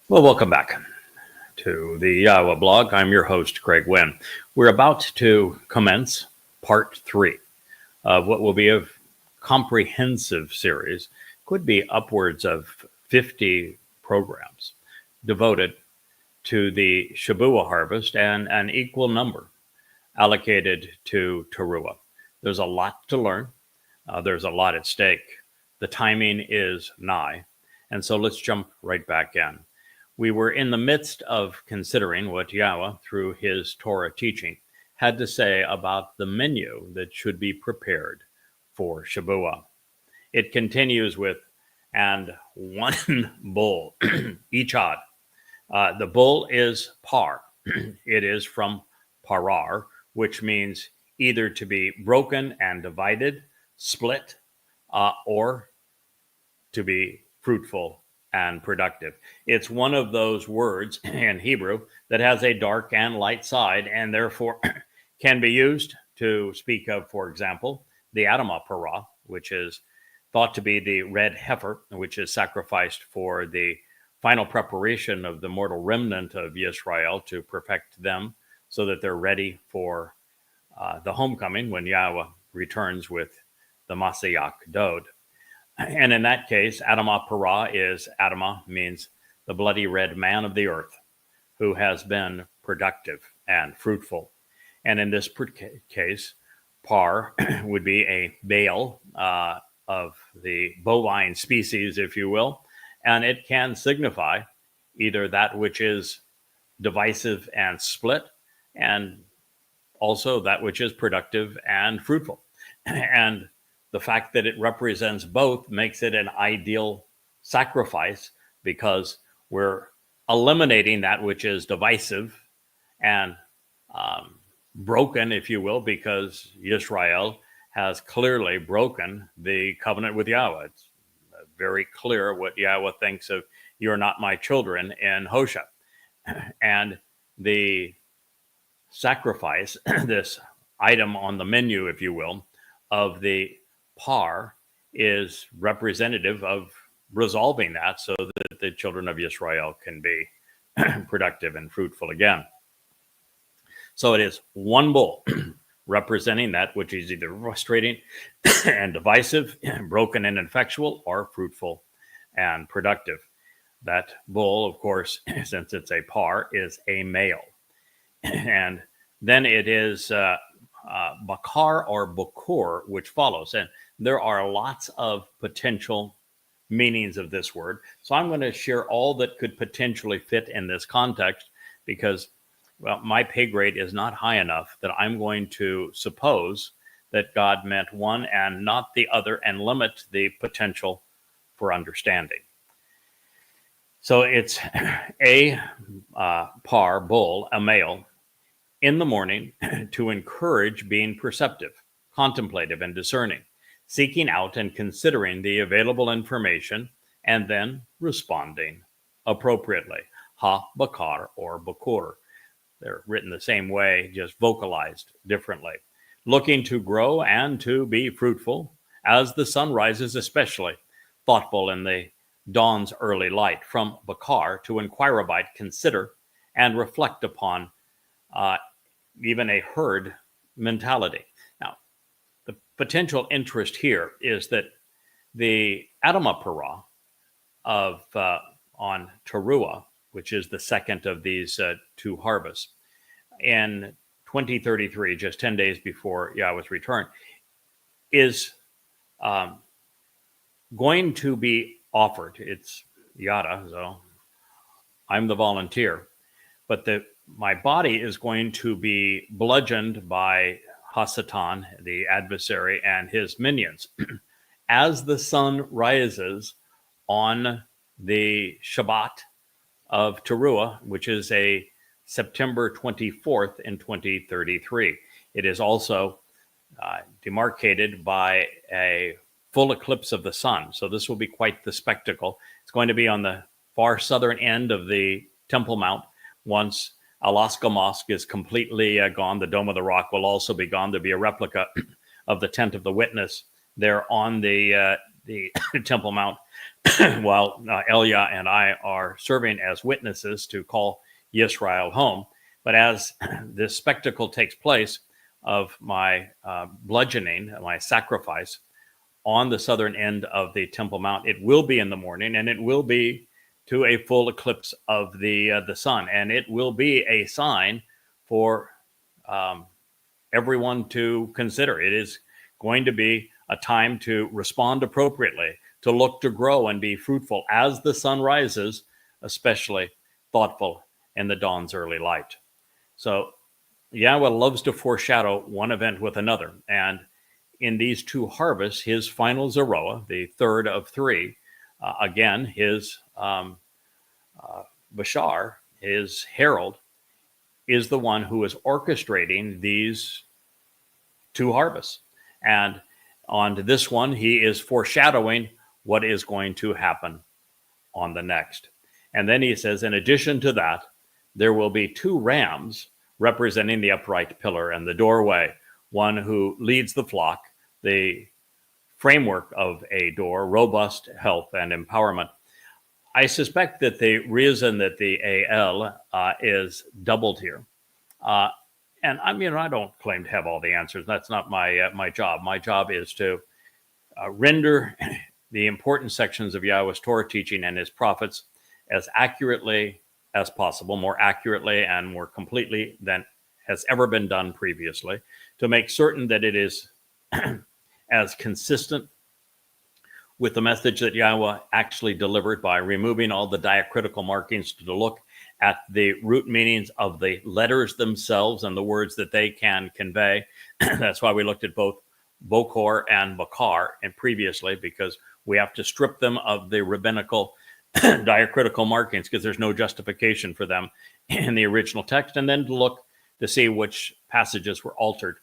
Well, welcome back to the YAHOWAH blog. I'm your host, Craig Winn. We're about to commence part 3 of what will be a comprehensive series, could be upwards of 50 programs devoted to the Qatsyr-Harvest and an equal number allocated to Towrah. There's a lot to learn. There's a lot at stake. The timing is nigh. And so let's jump right back in. We were in the midst of considering what Yahweh, through his Torah teaching, had to say about the menu that should be prepared for Shabuah. It continues with, and one bull, each odd. The bull is par. It is from parar, which means either to be broken and divided, split, or to be fruitful and productive. It's one of those words in Hebrew that has a dark and light side, and therefore can be used to speak of, for example, the Adamah Parah, which is thought to be the red heifer, which is sacrificed for the final preparation of the mortal remnant of Israel to perfect them so that they're ready for the homecoming when Yahweh returns with the Mashiach Dod. And in that case, Adamah Parah is, Adamah means the bloody red man of the earth who has been productive and fruitful. And in this case, par would be a bale of the bovine species, if you will, and it can signify either that which is divisive and split, and also that which is productive and fruitful. And the fact that it represents both makes it an ideal sacrifice, because we're eliminating that which is divisive and broken, if you will, because Israel has clearly broken the covenant with Yahweh. It's very clear what Yahweh thinks of "you're not my children" in Hosea. And the sacrifice, this item on the menu, if you will, of the par is representative of resolving that so that the children of Israel can be productive and fruitful again. So it is one bull representing that which is either frustrating and divisive, broken and ineffectual, or fruitful and productive. That bull, of course, since it's a par, is a male. And then it is bakar or bukur, which follows. And there are lots of potential meanings of this word. So I'm going to share all that could potentially fit in this context, because, well, my pay grade is not high enough that I'm going to suppose that God meant one and not the other and limit the potential for understanding. So it's a par, bull, a male, in the morning to encourage being perceptive, contemplative, and discerning, seeking out and considering the available information, and then responding appropriately. Ha, bakar, or bakur. They're written the same way, just vocalized differently. Looking to grow and to be fruitful as the sun rises, especially thoughtful in the dawn's early light. From bakar, to inquire about, consider, and reflect upon even a herd mentality. Now, the potential interest here is that the Adamah Parah of on Towrah, which is the second of these two harvests, in 2033, just 10 days before Yahweh's return, is going to be offered. It's Yada, so I'm the volunteer, but my body is going to be bludgeoned by Hasatan, the adversary, and his minions as the sun rises on the Shabat of Towrah, which is a September 24th in 2033. It is also demarcated by a full eclipse of the sun. So this will be quite the spectacle. It's going to be on the far southern end of the Temple Mount. Once Alaska Mosque is completely gone, the Dome of the Rock will also be gone. There'll be a replica of the Tent of the Witness there on the the Temple Mount while Elia and I are serving as witnesses to call Yisrael home. But as this spectacle takes place of my bludgeoning, my sacrifice on the southern end of the Temple Mount, it will be in the morning, and it will be to a full eclipse of the sun, and it will be a sign for everyone to consider. It is going to be a time to respond appropriately, to look to grow and be fruitful as the sun rises, especially thoughtful in the dawn's early light. So Yahweh loves to foreshadow one event with another. And in these two harvests, his final Zeroah, the third of three, again, his Bashar, his herald, is the one who is orchestrating these two harvests. And on this one, he is foreshadowing what is going to happen on the next. And then he says, in addition to that, there will be two rams representing the upright pillar and the doorway, one who leads the flock, the framework of a door, robust health and empowerment. I suspect that the reason that the AL is doubled here, and I mean, I don't claim to have all the answers. That's not my job. My job is to render the important sections of Yahweh's Torah teaching and his prophets as accurately as possible, more accurately and more completely than has ever been done previously, to make certain that it is as consistent with the message that Yahweh actually delivered by removing all the diacritical markings to look at the root meanings of the letters themselves and the words that they can convey. That's why we looked at both Bokor and Bakar and previously, because we have to strip them of the rabbinical diacritical markings because there's no justification for them in the original text, and then to look to see which passages were altered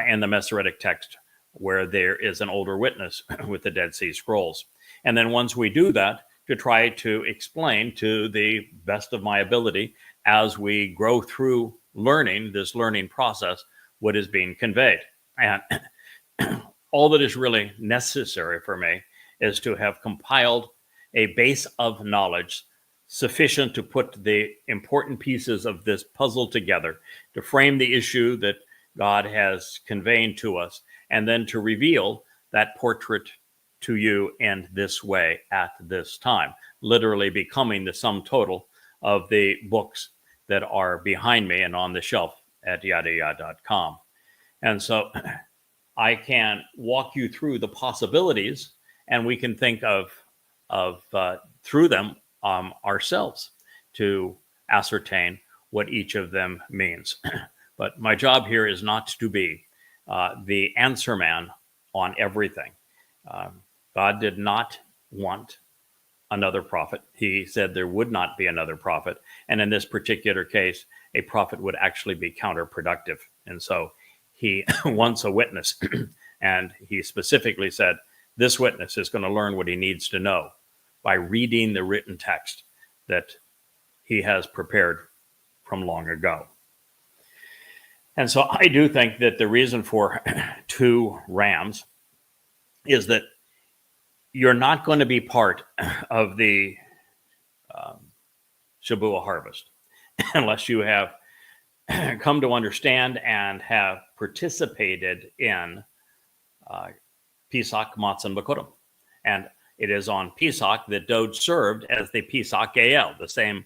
in the Masoretic text where there is an older witness with the Dead Sea Scrolls. And then once we do that, to try to explain to the best of my ability as we grow through learning, this learning process, what is being conveyed. And all that is really necessary for me is to have compiled a base of knowledge sufficient to put the important pieces of this puzzle together, to frame the issue that God has conveyed to us, and then to reveal that portrait to you in this way at this time, literally becoming the sum total of the books that are behind me and on the shelf at YAHOWAH.com. And so I can walk you through the possibilities, and we can think of through them ourselves to ascertain what each of them means. But my job here is not to be the answer man on everything. God did not want another prophet. He said there would not be another prophet. And in this particular case, a prophet would actually be counterproductive. And so he wants a witness. And he specifically said, this witness is going to learn what he needs to know by reading the written text that he has prepared from long ago. And so I do think that the reason for two rams is that you're not going to be part of the Shabuah harvest unless you have come to understand and have participated in Pesach, Matzah, and Bikurim. And it is on Pesach that Dode served as the Pesach El, the same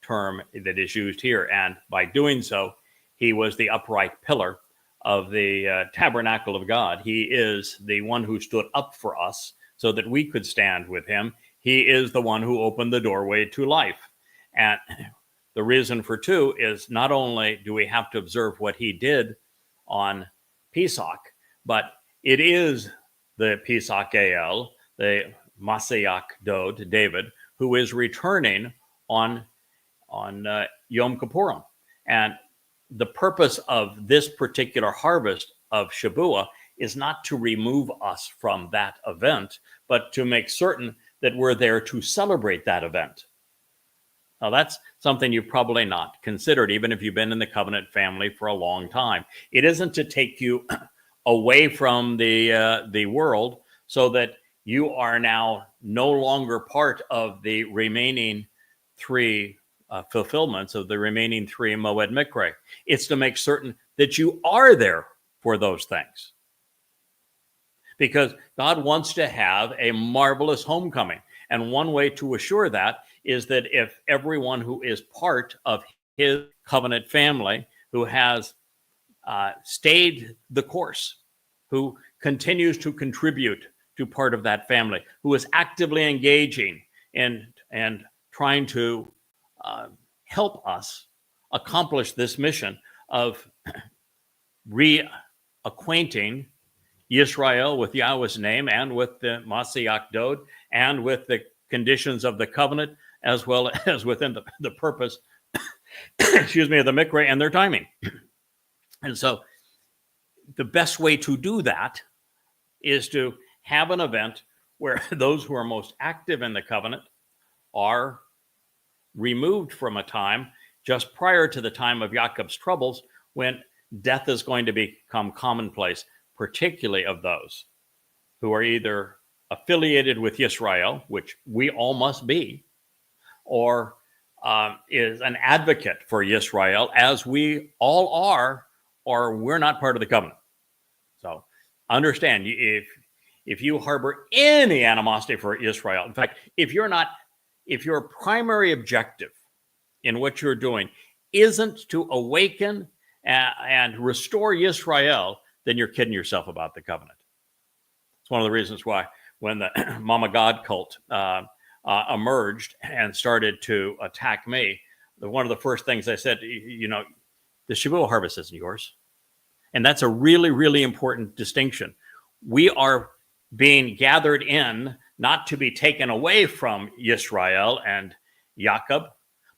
term that is used here. And by doing so, he was the upright pillar of the tabernacle of God. He is the one who stood up for us so that we could stand with him. He is the one who opened the doorway to life. And the reason for two is not only do we have to observe what he did on Pesach, but it is the Pesach El, the Mashiach Dode, David, who is returning on Yom Kippurim. And the purpose of this particular harvest of Shabuah is not to remove us from that event, but to make certain that we're there to celebrate that event. Now, that's something you've probably not considered, even if you've been in the covenant family for a long time. It isn't to take you away from the world so that you are now no longer part of the remaining three fulfillments of the remaining three Moed Mikre. It's to make certain that you are there for those things. Because God wants to have a marvelous homecoming. And one way to assure that is that if everyone who is part of his covenant family, who has stayed the course, who continues to contribute to part of that family, who is actively engaging and trying to help us accomplish this mission of reacquainting Yisrael with Yahweh's name and with the Masiach Dod and with the conditions of the covenant, as well as within the purpose, excuse me, of the Mikra and their timing. And so the best way to do that is to have an event where those who are most active in the covenant are removed from a time just prior to the time of Jacob's troubles, when death is going to become commonplace, particularly of those who are either affiliated with Yisrael, which we all must be, or is an advocate for Yisrael, as we all are, or we're not part of the covenant. So understand, if you harbor any animosity for Israel, in fact, if your primary objective in what you're doing isn't to awaken and restore Yisrael, then you're kidding yourself about the covenant. It's one of the reasons why when the Mama God cult emerged and started to attack me, one of the first things I said, the Shavuot harvest isn't yours. And that's a really, really important distinction. We are being gathered in not to be taken away from Yisrael and Jacob,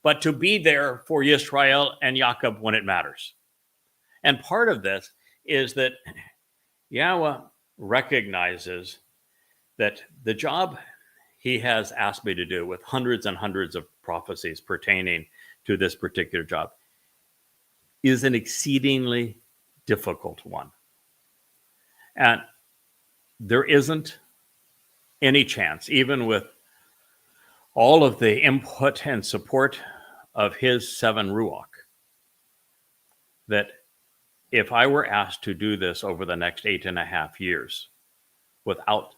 but to be there for Yisrael and Jacob when it matters. And part of this is that Yahweh recognizes that the job he has asked me to do, with hundreds and hundreds of prophecies pertaining to this particular job, is an exceedingly difficult one. And there isn't any chance, even with all of the input and support of his 7 Ruach, that if I were asked to do this over the next 8.5 years without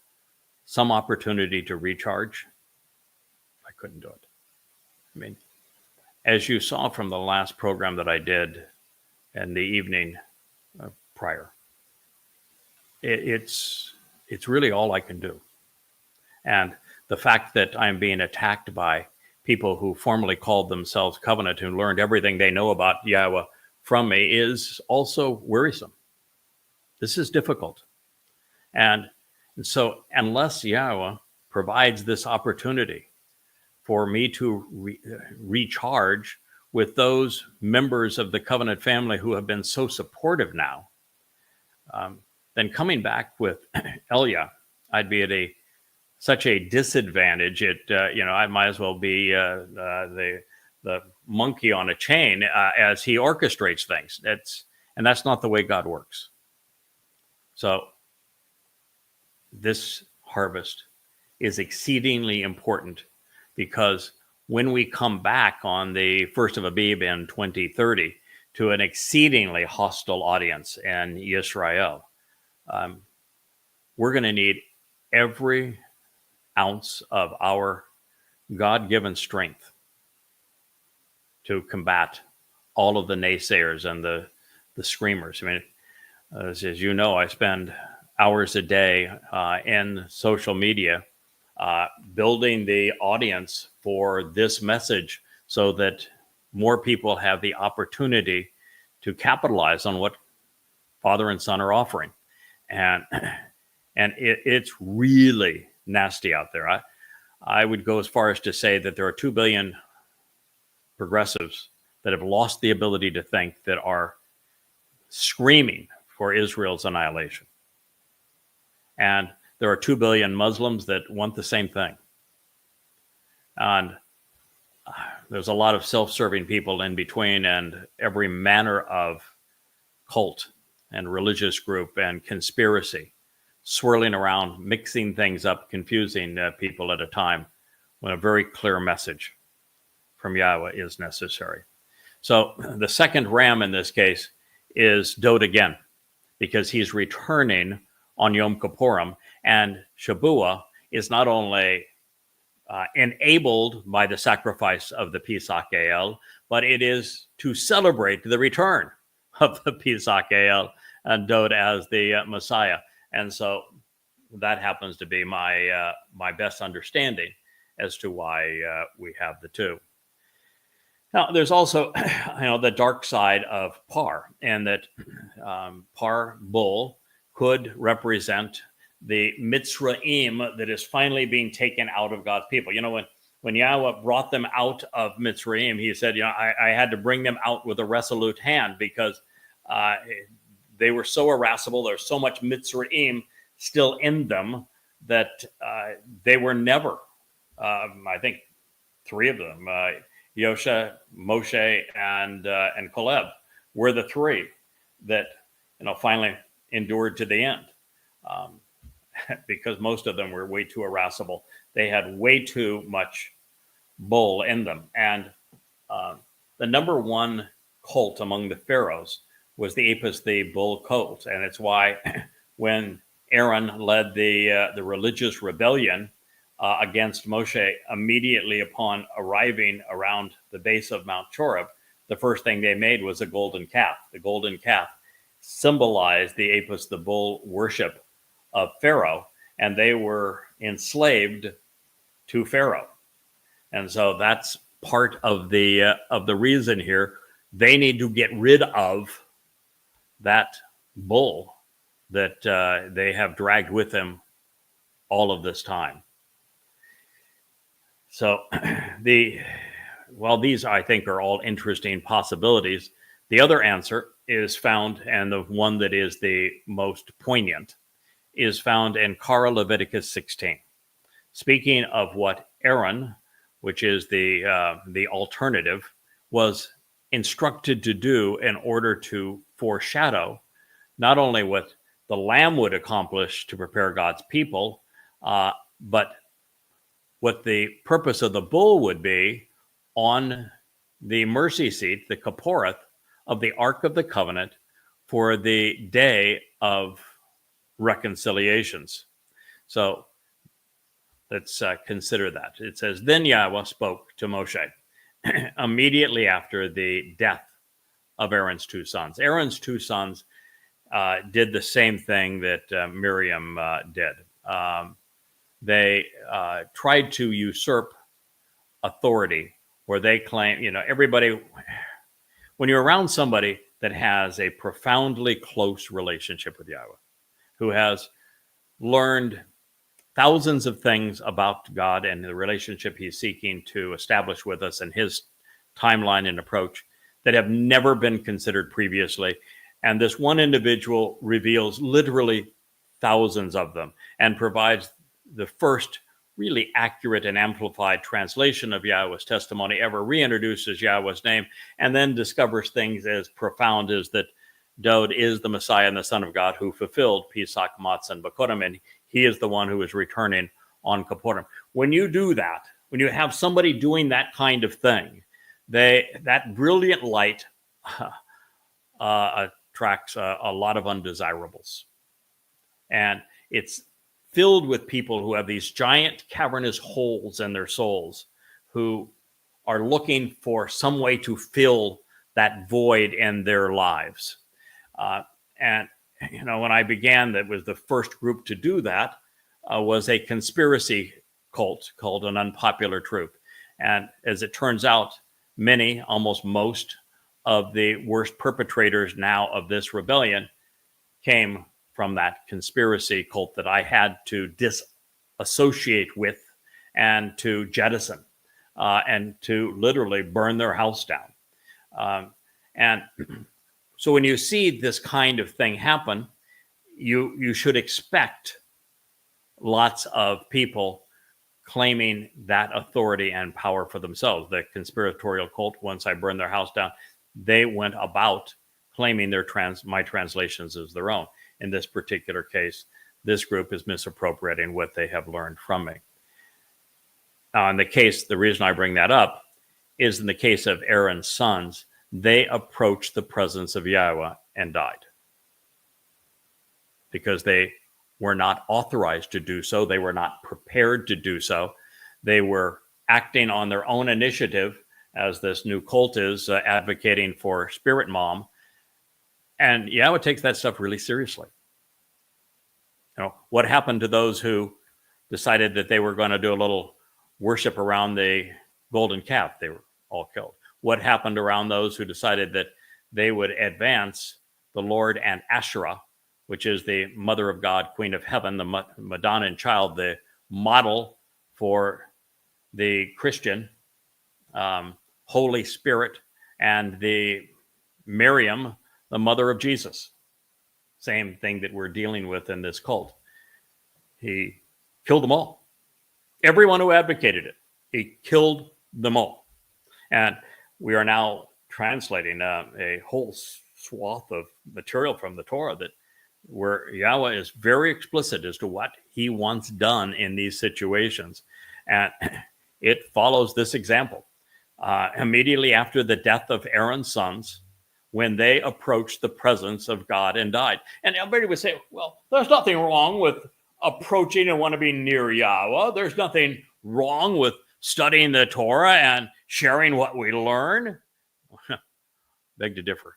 some opportunity to recharge, I couldn't do it. I mean, as you saw from the last program that I did in the evening prior, it's really all I can do. And the fact that I'm being attacked by people who formerly called themselves covenant, who learned everything they know about Yahweh from me, is also worrisome. This is difficult. And so unless Yahweh provides this opportunity for me to recharge with those members of the covenant family who have been so supportive now, then coming back with Elia, I'd be at such a disadvantage. I might as well be the monkey on a chain as he orchestrates things. That's not the way God works. So this harvest is exceedingly important, because when we come back on the 1st of Abib in 2030 to an exceedingly hostile audience in Israel, we're going to need every ounce of our God-given strength to combat all of the naysayers and the screamers. I mean, as you know, I spend hours a day in social media building the audience for this message so that more people have the opportunity to capitalize on what Father and Son are offering. And it's really nasty out there. I would go as far as to say that there are 2 billion progressives that have lost the ability to think, that are screaming for Israel's annihilation. And there are 2 billion Muslims that want the same thing. And there's a lot of self-serving people in between, and every manner of cult and religious group and conspiracy swirling around, mixing things up, confusing people at a time when a very clear message from Yahweh is necessary. So the second ram in this case is Dod again, because he's returning on Yom Kippurim, and Shabuah is not only enabled by the sacrifice of the Pesach El, but it is to celebrate the return of the Pesach El and Dod as the Messiah. And so that happens to be my best understanding as to why we have the two. Now, there's also, the dark side of Par, and that Par bull could represent the Mitzrayim that is finally being taken out of God's people. When Yahweh brought them out of Mitzrayim, he said, I had to bring them out with a resolute hand, because they were so irascible. There's so much Mitzrayim still in them that they were never, I think, three of them, Yosha, Moshe, and Caleb were the three that finally endured to the end, because most of them were way too irascible. They had way too much bull in them, and the number one cult among the pharaohs was the Apis, the bull cult, and it's why when Aaron led the religious rebellion against Moshe immediately upon arriving around the base of Mount Choreb, the first thing they made was a golden calf. The golden calf symbolized the Apis, the bull worship of Pharaoh, and they were enslaved to Pharaoh. And so that's part of the reason here. They need to get rid of that bull that they have dragged with them all of this time. So these I think are all interesting possibilities. The other answer is found, and the one that is the most poignant, is found in Leviticus 16. Speaking of what Aaron, which is the alternative, was instructed to do in order to foreshadow not only what the lamb would accomplish to prepare God's people, but what the purpose of the bull would be on the mercy seat, the Kipporeth, of the Ark of the Covenant for the day of reconciliations. So let's consider that. It says, then Yahweh spoke to Moshe immediately after the death of Aaron's two sons. Aaron's two sons did the same thing that Miriam did. They tried to usurp authority, where they claim, everybody, when you're around somebody that has a profoundly close relationship with Yahweh, who has learned thousands of things about God and the relationship he's seeking to establish with us and his timeline and approach that have never been considered previously. And this one individual reveals literally thousands of them and provides the first really accurate and amplified translation of Yahweh's testimony ever, reintroduces Yahweh's name, and then discovers things as profound as that Dod is the Messiah and the Son of God who fulfilled Pesach, Matzah, and Bikurim, and he is the one who is returning on Kippurim. When you do that, when you have somebody doing that kind of thing, that brilliant light attracts a lot of undesirables. And it's filled with people who have these giant cavernous holes in their souls, who are looking for some way to fill that void in their lives. And when I began, that was the first group to do that, was a conspiracy cult called An Unpopular Truth. And as it turns out, many, almost most, of the worst perpetrators now of this rebellion came from that conspiracy cult that I had to disassociate with and to jettison and to literally burn their house down. And so when you see this kind of thing happen, you should expect lots of people claiming that authority and power for themselves. The conspiratorial cult, once I burned their house down, they went about claiming my translations as their own. In this particular case, this group is misappropriating what they have learned from me. In the case, the reason I bring that up is in the case of Aaron's sons, they approached the presence of Yahowah and died because they were not authorized to do so. They were not prepared to do so. They were acting on their own initiative, as this new cult is advocating for Spirit Mom. And Yahowah takes that stuff really seriously. You know, what happened to those who decided that they were going to do a little worship around the golden calf? They were all killed. What happened around those who decided that they would advance the Lord and Asherah, which is the Mother of God, Queen of Heaven, the Madonna child, the model for the Christian Holy Spirit, and the Miriam, the mother of Jesus. Same thing that we're dealing with in this cult. He killed them all. Everyone who advocated it, he killed them all. And we are now translating a whole swath of material from the Torah where Yahowah is very explicit as to what he wants done in these situations. And it follows this example. Immediately after the death of Aaron's sons, when they approached the presence of God and died. And everybody would say, well, there's nothing wrong with approaching and want to be near Yahowah. There's nothing wrong with studying the Torah and sharing what we learn. Beg to differ.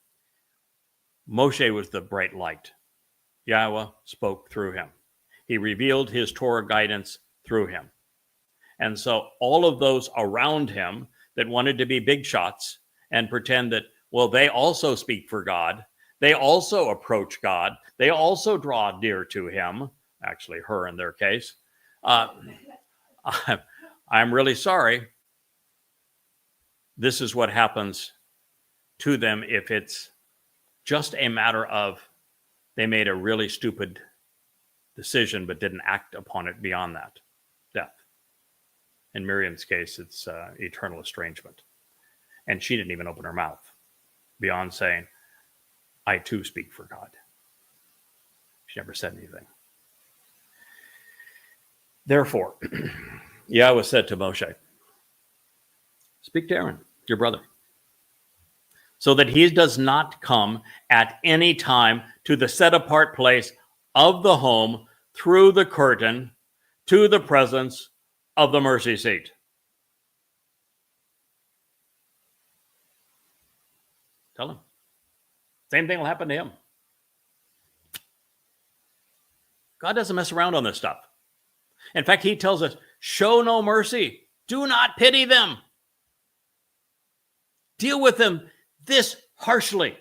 Moshe was the bright light. Yahowah spoke through him. He revealed his Torah guidance through him. And so all of those around him that wanted to be big shots and pretend that, well, they also speak for God, they also approach God, they also draw near to him, actually her in their case, I'm really sorry. This is what happens to them if it's just a matter of they made a really stupid decision but didn't act upon it beyond that, death. In Miriam's case, it's eternal estrangement. And she didn't even open her mouth beyond saying, I too speak for God. She never said anything. Therefore, Yahowah said to Moshe, speak to Aaron, your brother, so that he does not come at any time to the set apart place of the home through the curtain to the presence of the mercy seat. Tell him. Same thing will happen to him. God doesn't mess around on this stuff. In fact, he tells us, show no mercy. Do not pity them. Deal with them this harshly.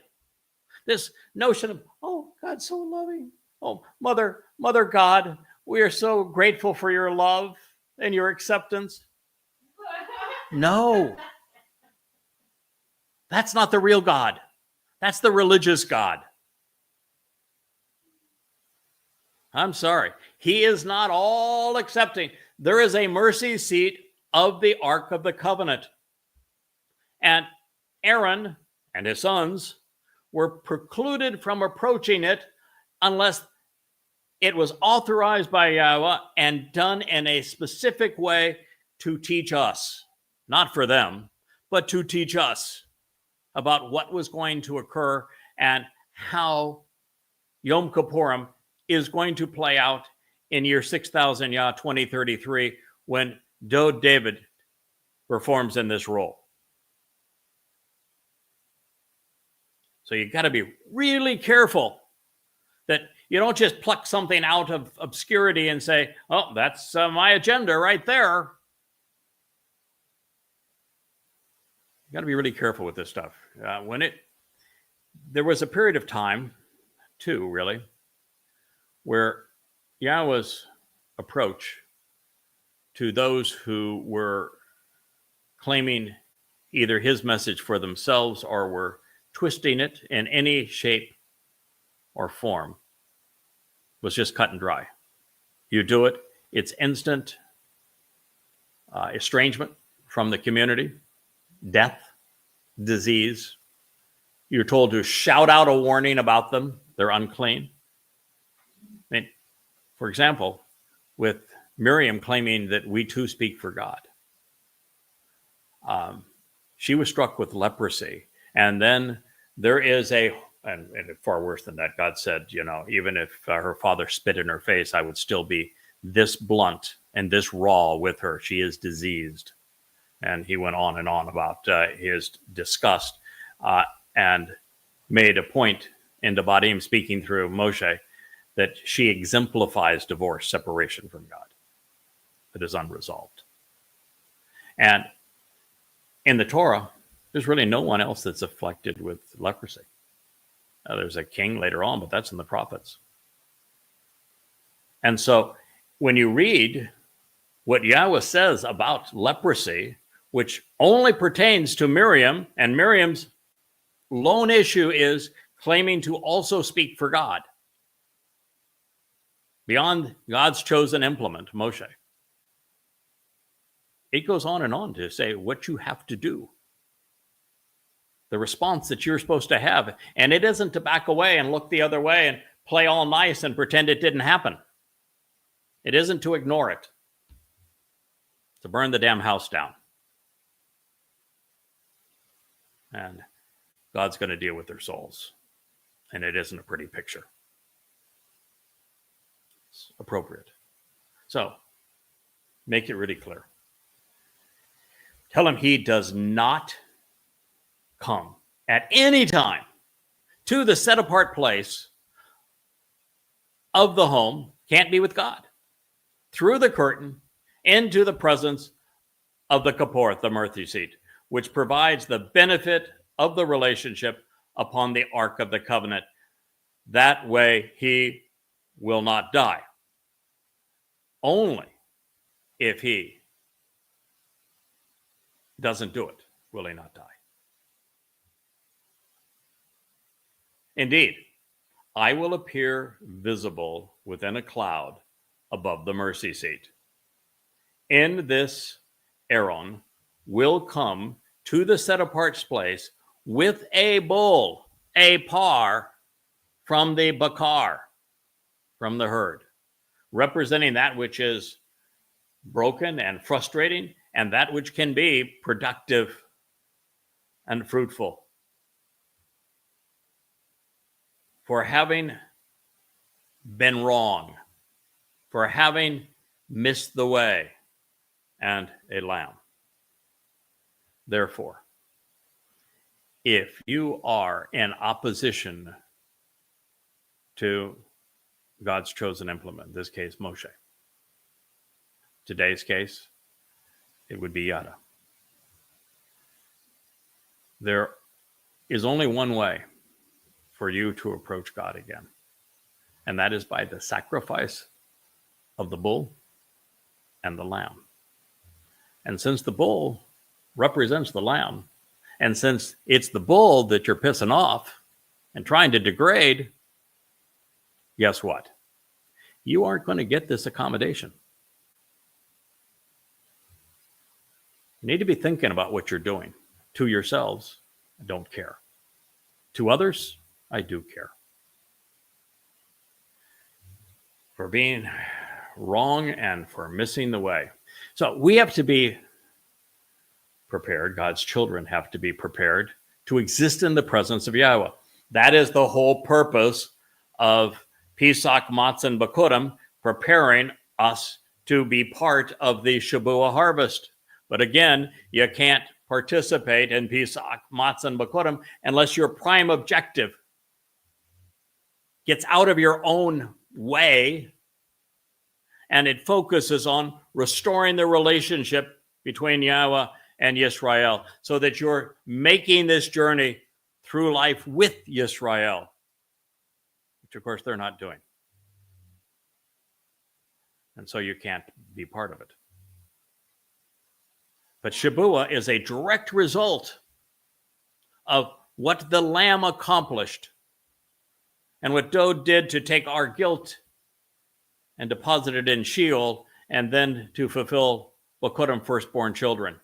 This notion of, oh, God's so loving. Oh, Mother God, we are so grateful for your love and your acceptance. No. That's not the real God. That's the religious God. I'm sorry. He is not all accepting. There is a mercy seat of the Ark of the Covenant. And Aaron and his sons were precluded from approaching it unless it was authorized by Yahowah and done in a specific way to teach us, not for them, but to teach us about what was going to occur and how Yom Kippurim is going to play out in year 6000 Yah 2033 when David performs in this role. So you got to be really careful that you don't just pluck something out of obscurity and say, oh, that's my agenda right there. You got to be really careful with this stuff. There was a period of time, too, really, where Yahowah's approach to those who were claiming either his message for themselves or were twisting it in any shape or form was just cut and dry. You do it, it's instant estrangement from the community, death, disease. You're told to shout out a warning about them. They're unclean. I mean, For example, with Miriam claiming that we too speak for God. She was struck with leprosy. And then there is and far worse than that, God said, even if her father spit in her face, I would still be this blunt and this raw with her. She is diseased. And he went on and on about his disgust and made a point in Devarim, speaking through Moshe, that she exemplifies divorce, separation from God that is unresolved. And in the Torah, there's really no one else that's afflicted with leprosy. Now, there's a king later on, but that's in the prophets. And so when you read what Yahweh says about leprosy, which only pertains to Miriam, and Miriam's lone issue is claiming to also speak for God, beyond God's chosen implement, Moshe. It goes on and on to say what you have to do, the response that you're supposed to have. And it isn't to back away and look the other way and play all nice and pretend it didn't happen. It isn't to ignore it. To burn the damn house down. And God's going to deal with their souls. And it isn't a pretty picture. It's appropriate. So, make it really clear. Tell him he does not come at any time to the set apart place of the home, can't be with God, through the curtain into the presence of the Kaporth, the mercy seat, which provides the benefit of the relationship upon the Ark of the Covenant. That way he will not die. Only if he doesn't do it will he not die. Indeed, I will appear visible within a cloud above the mercy seat. In this, Aaron will come to the set-apart place with a bull, a par, from the bakar, from the herd, representing that which is broken and frustrating, and that which can be productive and fruitful. For having been wrong, for having missed the way, and a lamb. Therefore, if you are in opposition to God's chosen implement, in this case, Moshe, today's case, it would be Yada. There is only one way for you to approach God again, and that is by the sacrifice of the bull and the lamb. And since the bull represents the lamb, and since it's the bull that you're pissing off and trying to degrade, guess what? You aren't going to get this accommodation. You need to be thinking about what you're doing. To yourselves, I don't care. To others, I do care. For being wrong and for missing the way. So we have to be prepared. God's children have to be prepared to exist in the presence of Yahweh. That is the whole purpose of Pesach, Matzah, and Bakurim, preparing us to be part of the Shabuah harvest. But again, you can't participate in Pesach, Matzah, and Bakurim unless your prime objective gets out of your own way and it focuses on restoring the relationship between Yahweh and Yisrael, so that you're making this journey through life with Yisrael, which of course they're not doing. And so you can't be part of it. But Shabuah is a direct result of what the Lamb accomplished and what Dod did to take our guilt and deposit it in Sheol, and then to fulfill Bakurim, firstborn children.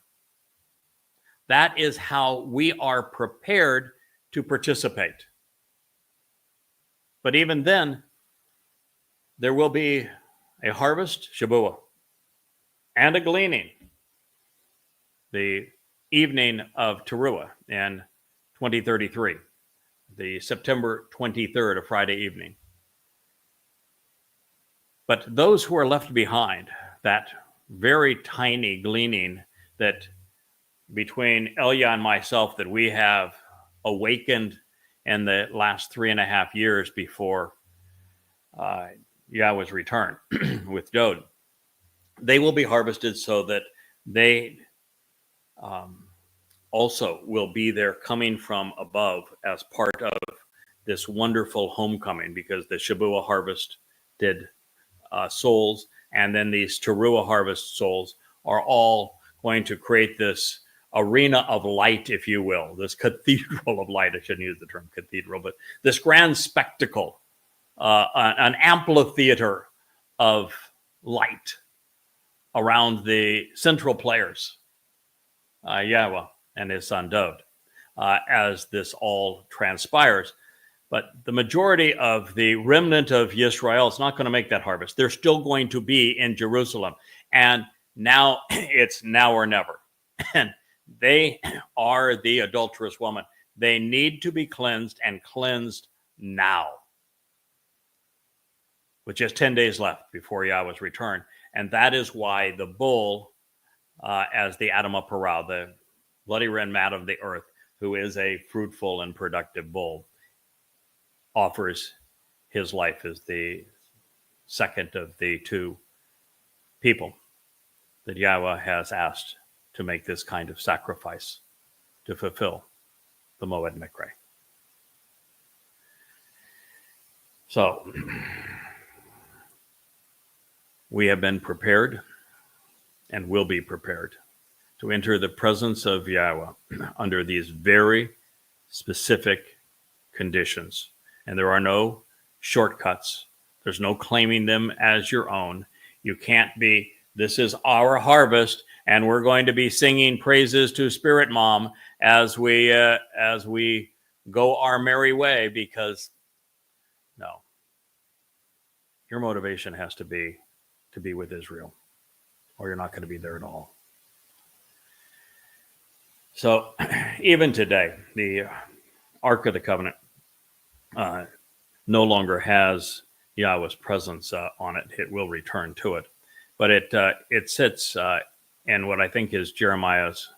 That is how we are prepared to participate. But even then, there will be a harvest, Shabuah, and a gleaning, the evening of Towrah in 2033, the September 23rd, a Friday evening. But those who are left behind, that very tiny gleaning that between Elia and myself that we have awakened in the last 3.5 years before Yahweh's return with Dode, they will be harvested so that they also will be there coming from above as part of this wonderful homecoming, because the Shabuah harvest did souls, and then these Towrah harvest souls are all going to create this arena of light, if you will, this cathedral of light. I shouldn't use the term cathedral, but this grand spectacle, an amphitheater of light around the central players, Yahweh and his son Dode, as this all transpires. But the majority of the remnant of Israel is not going to make that harvest. They're still going to be in Jerusalem. And now it's now or never. And they are the adulterous woman. They need to be cleansed, and cleansed now, with just 10 days left before Yahweh's return. And that is why the bull, as the Adam of Parah, the bloody red mat of the earth, who is a fruitful and productive bull, offers his life as the second of the two people that Yahweh has asked to make this kind of sacrifice to fulfill the Moed Mikre. So we have been prepared and will be prepared to enter the presence of Yahweh under these very specific conditions. And there are no shortcuts. There's no claiming them as your own. You can't be, this is our harvest, and we're going to be singing praises to Spirit Mom as we go our merry way, because no. Your motivation has to be with Israel, or you're not going to be there at all. So even today, the Ark of the Covenant no longer has Yahweh's presence on it. It will return to it. But it sits in what I think is Jeremiah's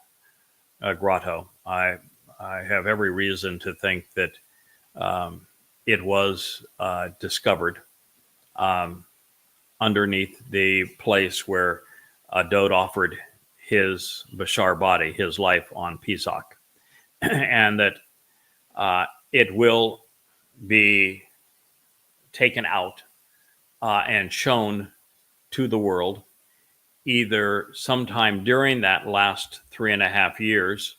grotto. I have every reason to think that it was discovered underneath the place where Dode offered his Bashar body, his life on Pesach, and that it will be taken out and shown to the world either sometime during that last 3.5 years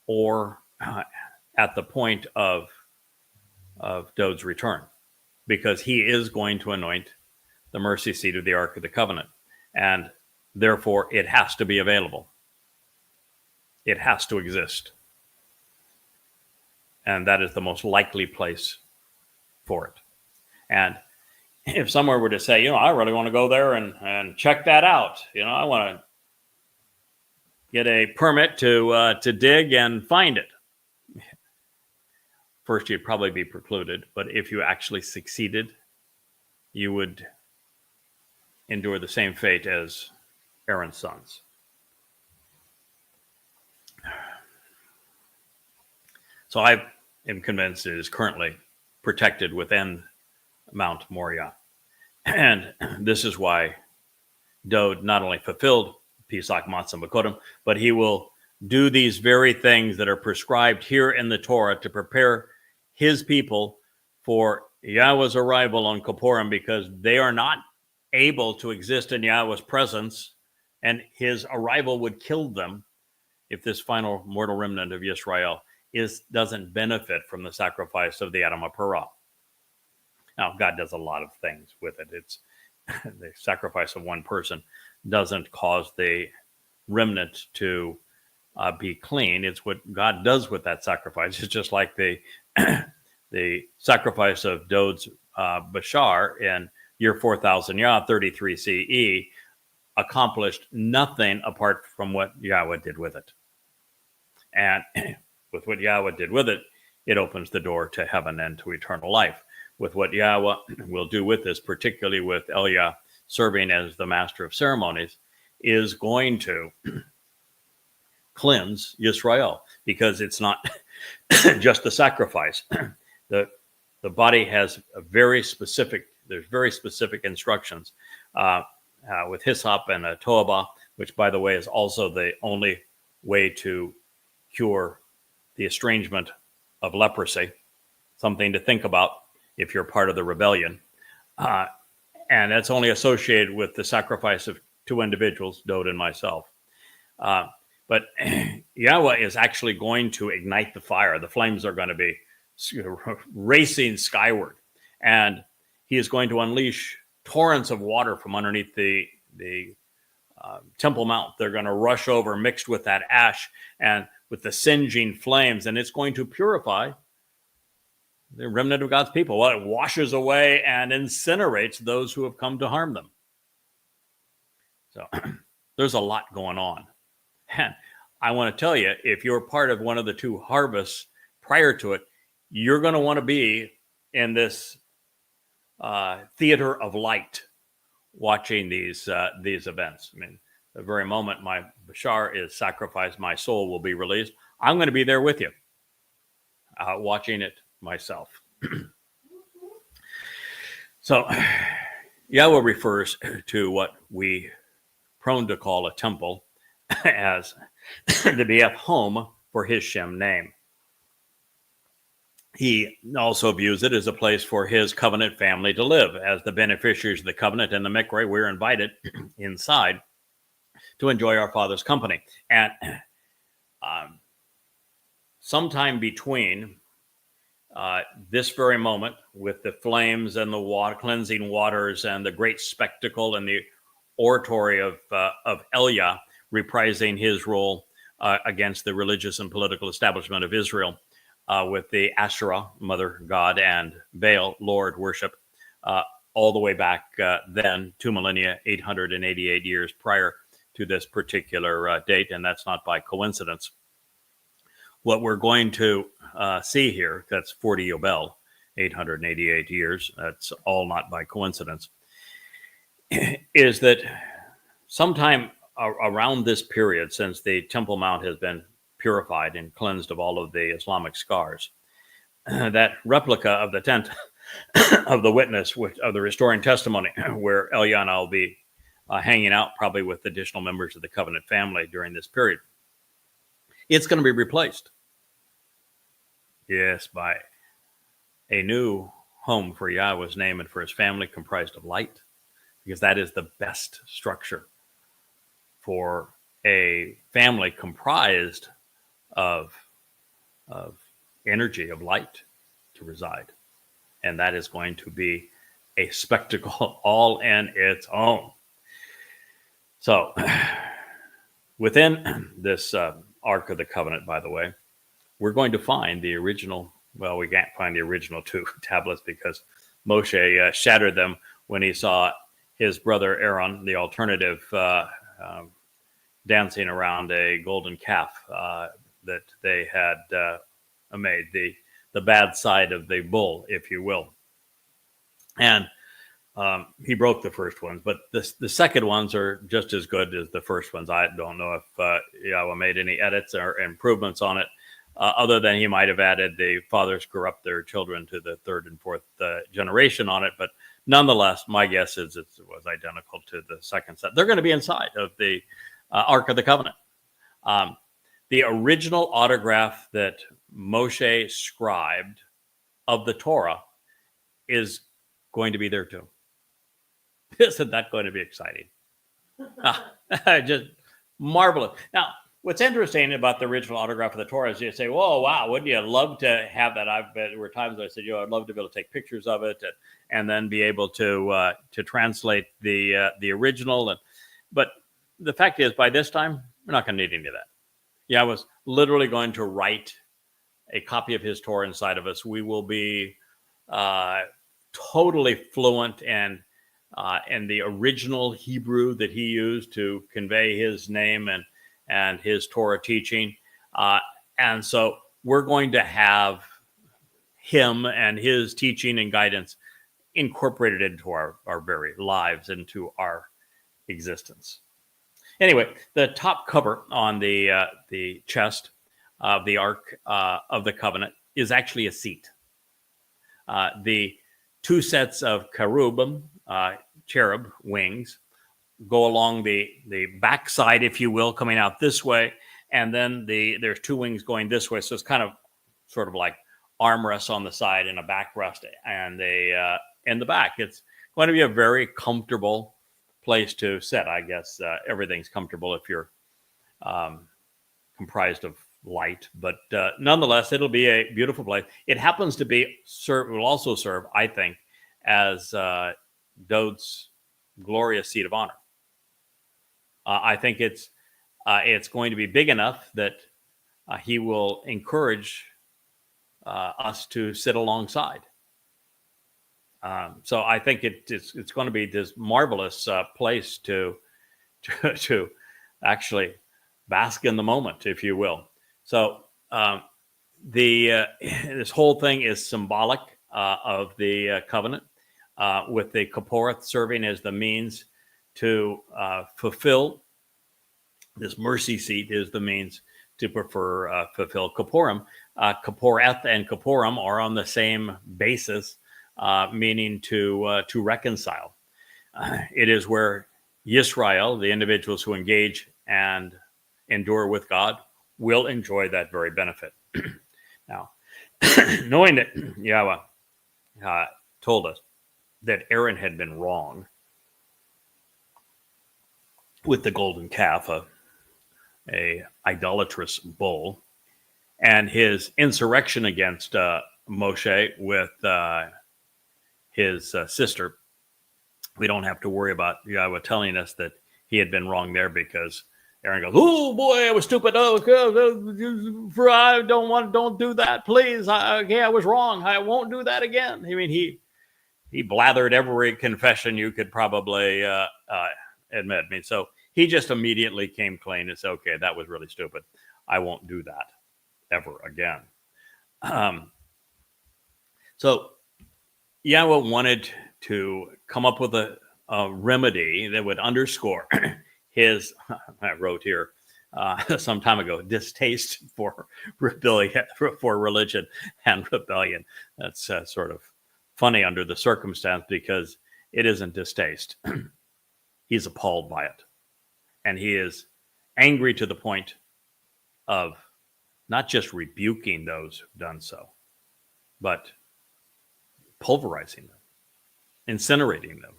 or at the point of Dode's return, because he is going to anoint the mercy seat of the Ark of the Covenant, and therefore it has to be available. It has to exist. And that is the most likely place for it. And if somewhere were to say, I really want to go there and check that out, I want to get a permit to dig and find it. First, you'd probably be precluded, but if you actually succeeded, you would endure the same fate as Aaron's sons. So I am convinced it is currently protected within Mount Moriah. And this is why Dode not only fulfilled Pesach Matzah Bakodim, but he will do these very things that are prescribed here in the Torah to prepare his people for Yahweh's arrival on Kippurim, because they are not able to exist in Yahweh's presence, and his arrival would kill them if this final mortal remnant of Yisrael doesn't benefit from the sacrifice of the Adam of Parah. Now, God does a lot of things with it. It's the sacrifice of one person doesn't cause the remnant to be clean. It's what God does with that sacrifice. It's just like the sacrifice of Dode's Bashar in year 4000 Yah, 33 CE, accomplished nothing apart from what Yahweh did with it. And with what Yahweh did with it, it opens the door to heaven and to eternal life. With what Yahweh will do with this, particularly with Eliah serving as the master of ceremonies, is going to cleanse Israel, because it's not just the sacrifice. The body has there's very specific instructions with hyssop and a toabah, which, by the way, is also the only way to cure the estrangement of leprosy. Something to think about if you're part of the rebellion. And that's only associated with the sacrifice of two individuals, Dode and myself. But Yahweh is actually going to ignite the fire. The flames are going to be racing skyward. And he is going to unleash torrents of water from underneath the Temple Mount. They're going to rush over mixed with that ash and with the singeing flames. And it's going to purify the remnant of God's people. Well, it washes away and incinerates those who have come to harm them. So there's a lot going on. And I want to tell you, if you're part of one of the two harvests prior to it, you're going to want to be in this theater of light watching these events. I mean, the very moment my Bashar is sacrificed, my soul will be released. I'm going to be there with you, watching it myself. So Yahweh refers to what we prone to call a temple as to be a home for his Shem name. He also views it as a place for his covenant family to live. As the beneficiaries of the covenant and the Mikre, we're invited inside to enjoy our Father's company. And sometime between this very moment, with the flames and the water, cleansing waters and the great spectacle and the oratory of Eliah reprising his role against the religious and political establishment of Israel, with the Asherah, mother god, and Baal, Lord worship, all the way back then, 2 millennia, 888 years prior to this particular date, and that's not by coincidence. What we're going to see here, that's 40 Yobel, 888 years, that's all not by coincidence, is that sometime around this period, since the Temple Mount has been purified and cleansed of all of the Islamic scars, that replica of the tent of the witness, of the restoring testimony, where Eliana will be hanging out probably with additional members of the covenant family during this period, it's going to be replaced, yes, by a new home for Yahweh's name and for his family, comprised of light, because that is the best structure for a family comprised of energy, of light, to reside. And that is going to be a spectacle all in its own. So within this Ark of the Covenant, by the way, we're going to find the original, well, we can't find the original two tablets because Moshe shattered them when he saw his brother Aaron, the alternative, dancing around a golden calf that they had made, the bad side of the bull, if you will. And he broke the first ones, but the second ones are just as good as the first ones. I don't know if Yahweh made any edits or improvements on it, other than he might have added the fathers corrupt their children to the third and fourth generation on it. But nonetheless, my guess is it was identical to the second set. They're going to be inside of the Ark of the Covenant. The original autograph that Moshe scribed of the Torah is going to be there too. Isn't that going to be exciting? Just marvelous. Now, what's interesting about the original autograph of the Torah is you say, "Whoa, wow, wouldn't you love to have that?" There were times I said, I'd love to be able to take pictures of it and then be able to translate the original. But the fact is, by this time, we're not going to need any of that. I was literally going to write a copy of his Torah inside of us. We will be totally fluent and and the original Hebrew that he used to convey his name and his Torah teaching. And so we're going to have him and his teaching and guidance incorporated into our very lives, into our existence. Anyway, the top cover on the chest of the Ark of the Covenant is actually a seat. The two sets of cherub wings, go along the backside, if you will, coming out this way, and then there's two wings going this way. So it's kind of sort of like armrests on the side and a backrest, and in the back. It's going to be a very comfortable place to sit. I guess everything's comfortable if you're comprised of light, but nonetheless, it'll be a beautiful place. It happens to be will also serve, I think, as Dod's glorious seat of honor. I think it's going to be big enough that he will encourage us to sit alongside. So I think it's going to be this marvelous place to actually bask in the moment, if you will. So this whole thing is symbolic of the covenant, with the Kapporeth serving as the means to fulfill. This mercy seat is the means to fulfill Kapporim. Kapporeth and Kapporim are on the same basis, meaning to reconcile. It is where Yisrael, the individuals who engage and endure with God, will enjoy that very benefit. Now, knowing that Yahweh told us that Aaron had been wrong with the golden calf, a idolatrous bull, and his insurrection against Moshe with his sister, we don't have to worry about Yahweh telling us that he had been wrong there, because Aaron goes, "Oh boy, I was stupid. Oh, I don't do that, please. I was wrong. I won't do that again." I mean, he blathered every confession you could probably admit. I mean, so he just immediately came clean and said, "Okay, that was really stupid. I won't do that ever again." So Yahweh wanted to come up with a remedy that would underscore his, I wrote here some time ago, distaste for rebellion, for religion and rebellion. That's sort of funny under the circumstance, because it isn't distaste. He's appalled by it. And he is angry to the point of not just rebuking those who've done so, but pulverizing them, incinerating them,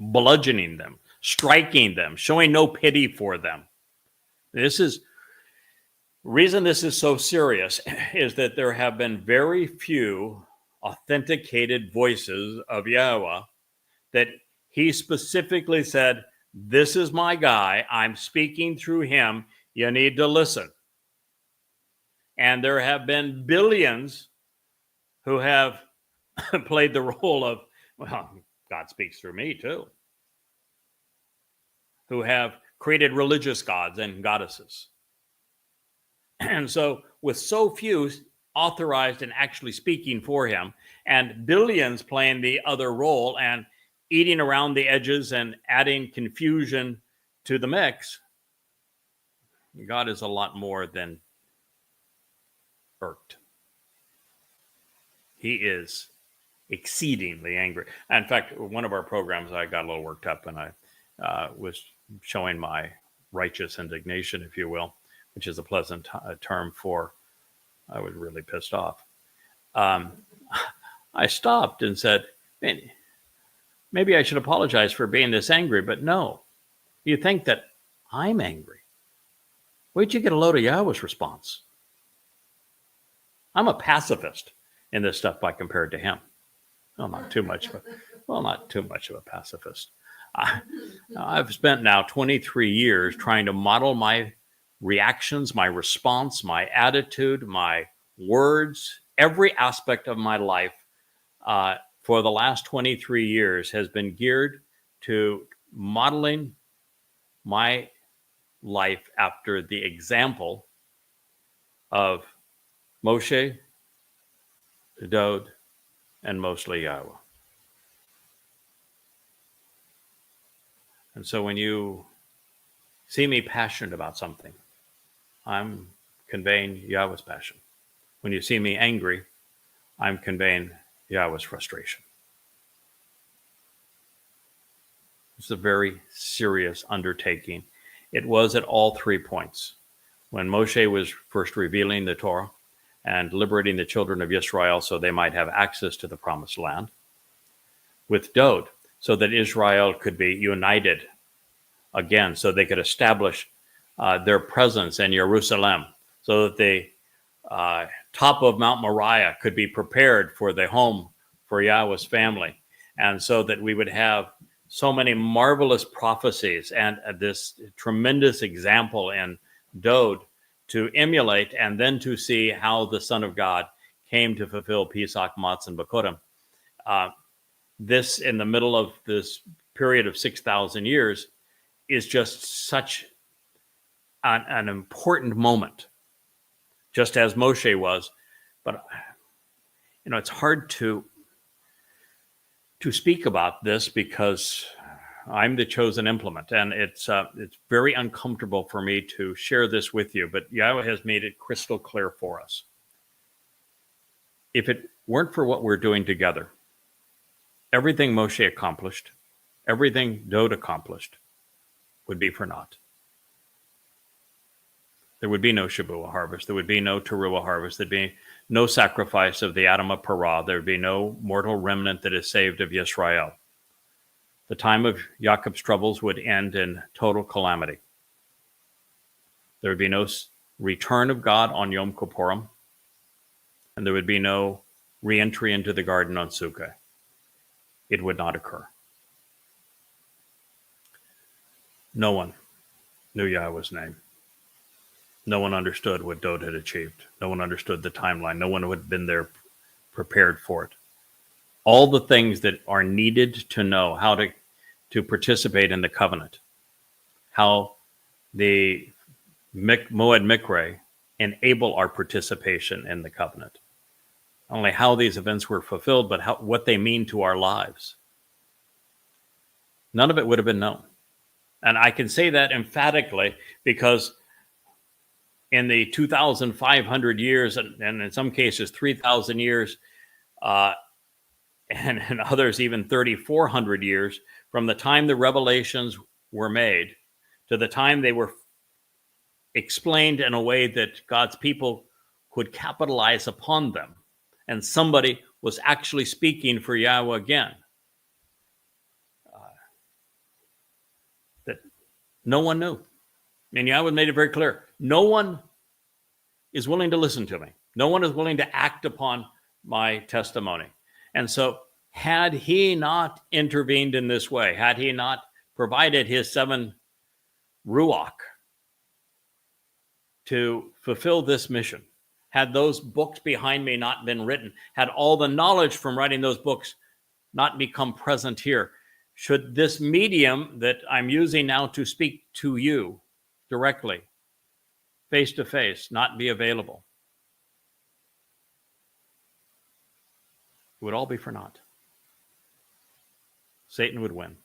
bludgeoning them, striking them, showing no pity for them. Reason this is so serious is that there have been very few authenticated voices of Yahweh that he specifically said, "This is my guy. I'm speaking through him. You need to listen." And there have been billions who have played the role of, well, God speaks through me too, who have created religious gods and goddesses. And so with so few authorized and actually speaking for him, and billions playing the other role and eating around the edges and adding confusion to the mix, God is a lot more than irked. He is exceedingly angry. In fact, one of our programs, I got a little worked up, and I was showing my righteous indignation, if you will, which is a pleasant term for I was really pissed off. I stopped and said, maybe I should apologize for being this angry, but no. You think that I'm angry? Wait till you get a load of Yahweh's response. I'm a pacifist in this stuff by compared to him. Well, not too much of a pacifist. I've spent now 23 years trying to model my reactions, my response, my attitude, my words, every aspect of my life for the last 23 years has been geared to modeling my life after the example of Moshe, Dod, and mostly Yahowah. And so when you see me passionate about something, I'm conveying Yahweh's passion. When you see me angry, I'm conveying Yahweh's frustration. It's a very serious undertaking. It was at all 3 points. When Moshe was first revealing the Torah and liberating the children of Israel so they might have access to the promised land. With Dod, so that Israel could be united again, so they could establish their presence in Jerusalem, so that the top of Mount Moriah could be prepared for the home for Yahweh's family, and so that we would have so many marvelous prophecies and this tremendous example in Dod to emulate, and then to see how the Son of God came to fulfill Pesach, Matzah, and Bakurim. This, in the middle of this period of 6,000 years, is just such an important moment, just as Moshe was. But, it's hard to speak about this because I'm the chosen implement, and it's very uncomfortable for me to share this with you, but Yahweh has made it crystal clear for us. If it weren't for what we're doing together, everything Moshe accomplished, everything Dod accomplished, would be for naught. There would be no Shabat harvest. There would be no Towrah harvest. There'd be no sacrifice of the Adam of Parah. There would be no mortal remnant that is saved of Yisrael. The time of Jacob's troubles would end in total calamity. There would be no return of God on Yom Kippurim, and there would be no re-entry into the garden on Sukkah. It would not occur. No one knew Yahweh's name. No one understood what Dod had achieved. No one understood the timeline. No one had been there prepared for it. All the things that are needed to know how to participate in the covenant, how the Moed Mikre enable our participation in the covenant. Not only how these events were fulfilled, but what they mean to our lives. None of it would have been known. And I can say that emphatically because in the 2,500 years, and in some cases 3,000 years, and in others even 3,400 years, from the time the revelations were made to the time they were explained in a way that God's people could capitalize upon them, and somebody was actually speaking for Yahweh again, that no one knew. And Yahweh made it very clear. No one is willing to listen to me. No one is willing to act upon my testimony. And so had he not intervened in this way, had he not provided his 7 Ruach to fulfill this mission, had those books behind me not been written, had all the knowledge from writing those books not become present here, should this medium that I'm using now to speak to you directly, face to face, not be available, it would all be for naught. Satan would win.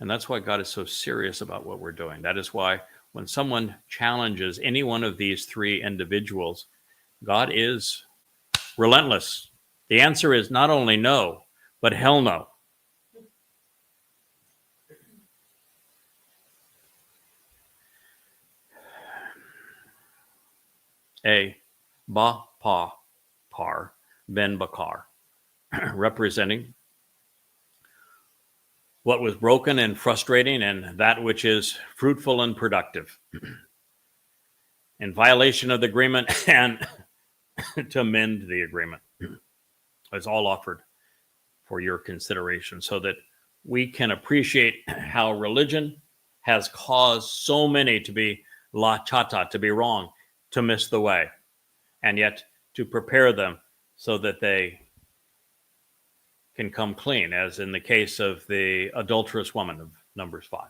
And that's why God is so serious about what we're doing. That is why when someone challenges any one of these 3 individuals, God is relentless. The answer is not only no, but hell no. A Ba Pa Par Ben Bakar, representing what was broken and frustrating and that which is fruitful and productive, in violation of the agreement and to mend the agreement. It's all offered for your consideration so that we can appreciate how religion has caused so many to be la chata, to be wrong, to miss the way, and yet to prepare them so that they can come clean, as in the case of the adulterous woman of Numbers 5,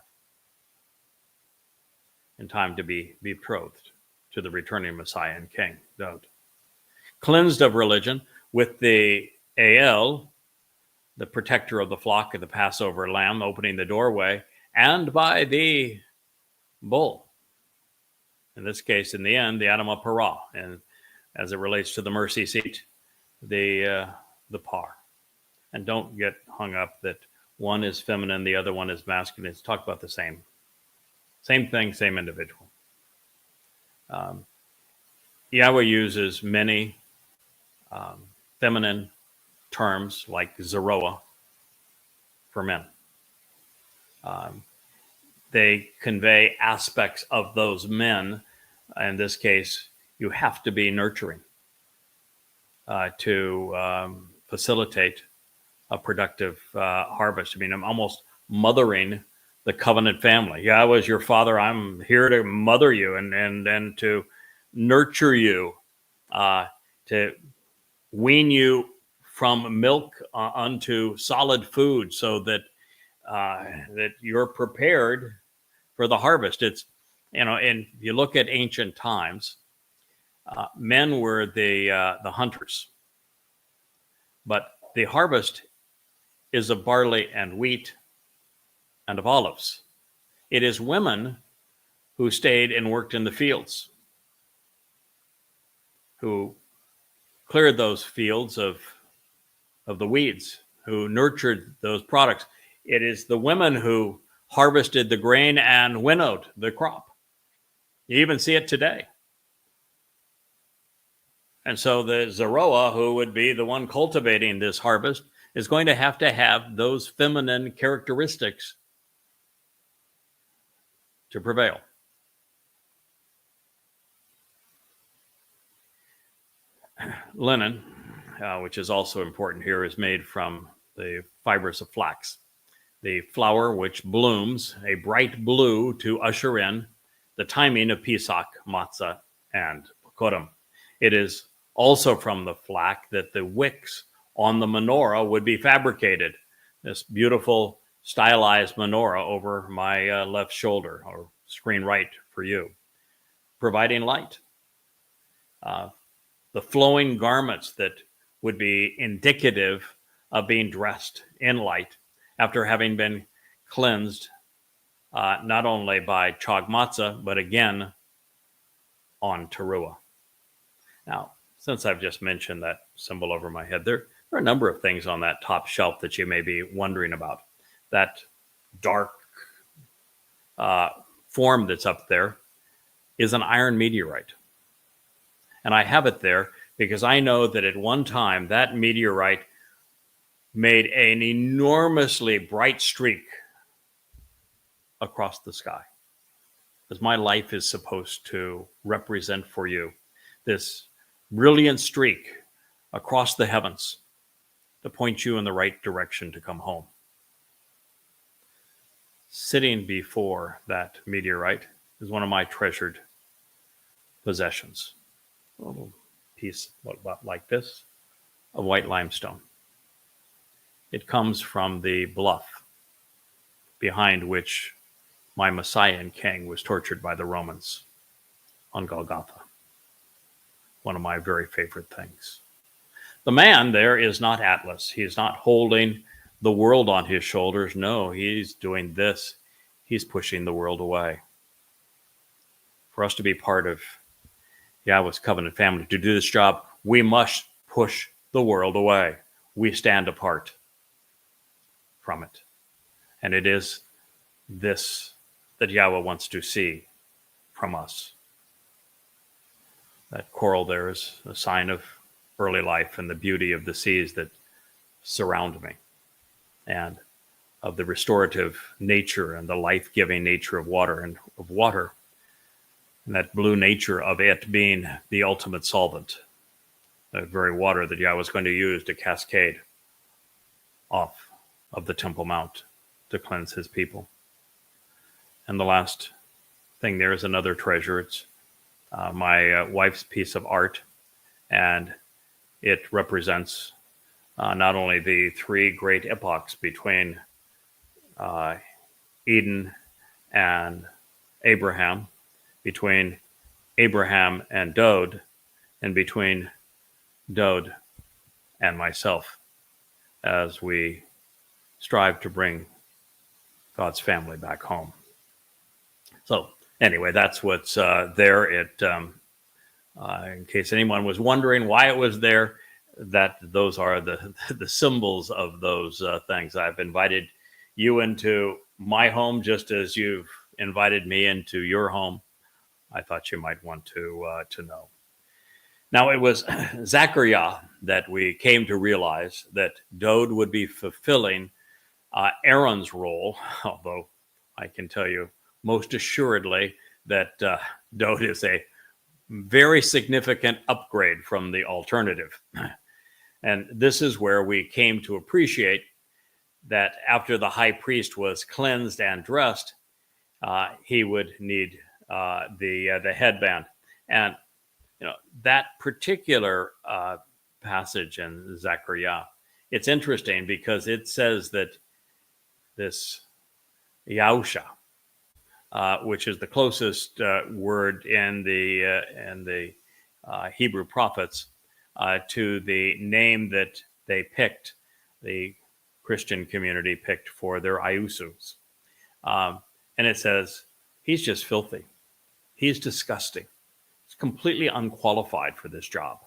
in time to be betrothed to the returning Messiah and King. Don't. Cleansed of religion with the El, the protector of the flock of the Passover lamb, opening the doorway, and by the bull. In this case, in the end, the Adam of Parah, and as it relates to the mercy seat, the par. And don't get hung up that one is feminine, the other one is masculine. It's talk about the same thing, same individual. Yahweh uses many feminine terms like Zeroah for men. They convey aspects of those men. In this case, you have to be nurturing to facilitate a productive harvest. I mean, I'm almost mothering the covenant family. Yahweh is your father. I'm here to mother you and to nurture you, to wean you from milk unto solid food, so that that you're prepared for the harvest. It's, and you look at ancient times, men were the hunters, but the harvest is of barley and wheat and of olives. It is women who stayed and worked in the fields, who cleared those fields of the weeds, who nurtured those products. It is the women who harvested the grain and winnowed the crop. You even see it today. And so the Zeroah, who would be the one cultivating this harvest, is going to have those feminine characteristics to prevail. Linen, which is also important here, is made from the fibers of flax. The flower which blooms a bright blue to usher in the timing of Pesach, Matzah, and Purim. It is also from the flax that the wicks on the menorah would be fabricated. This beautiful stylized menorah over my left shoulder, or screen right for you, providing light. The flowing garments that would be indicative of being dressed in light after having been cleansed, not only by Chag Matzah, but again on Teruah. Now, since I've just mentioned that symbol over my head, there are a number of things on that top shelf that you may be wondering about. That dark form that's up there is an iron meteorite. And I have it there because I know that at one time that meteorite made an enormously bright streak across the sky. As my life is supposed to represent for you this brilliant streak across the heavens to point you in the right direction to come home. Sitting before that meteorite is one of my treasured possessions. A little piece like this of white limestone. It comes from the bluff behind which my Messiah and King was tortured by the Romans on Golgotha. One of my very favorite things. The man there is not Atlas. He's not holding the world on his shoulders. No, he's doing this. He's pushing the world away. For us to be part of Yahweh's covenant family, to do this job, we must push the world away. We stand apart from it. And it is this that Yahweh wants to see from us. That coral there is a sign of early life and the beauty of the seas that surround me, and of the restorative nature and the life-giving nature of water, and that blue nature of it being the ultimate solvent, the very water that Yahweh was going to use to cascade off of the Temple Mount to cleanse his people. And the last thing there is another treasure. It's my wife's piece of art, and it represents not only the three great epochs between Eden and Abraham, between Abraham and Dode, and between Dode and myself, as we strive to bring God's family back home. So anyway, that's what's there. In case anyone was wondering why it was there, that those are the symbols of those things. I've invited you into my home just as you've invited me into your home. I thought you might want to know. Now, it was Zechariah that we came to realize that Dode would be fulfilling Aaron's role, although I can tell you most assuredly that Dode is a very significant upgrade from the alternative. And this is where we came to appreciate that after the high priest was cleansed and dressed, he would need the headband. And that particular passage in Zechariah, it's interesting because it says that this Yahusha, which is the closest word in the Hebrew prophets to the name that they picked, the Christian community picked for their Iusus. And it says, he's just filthy. He's disgusting. He's completely unqualified for this job.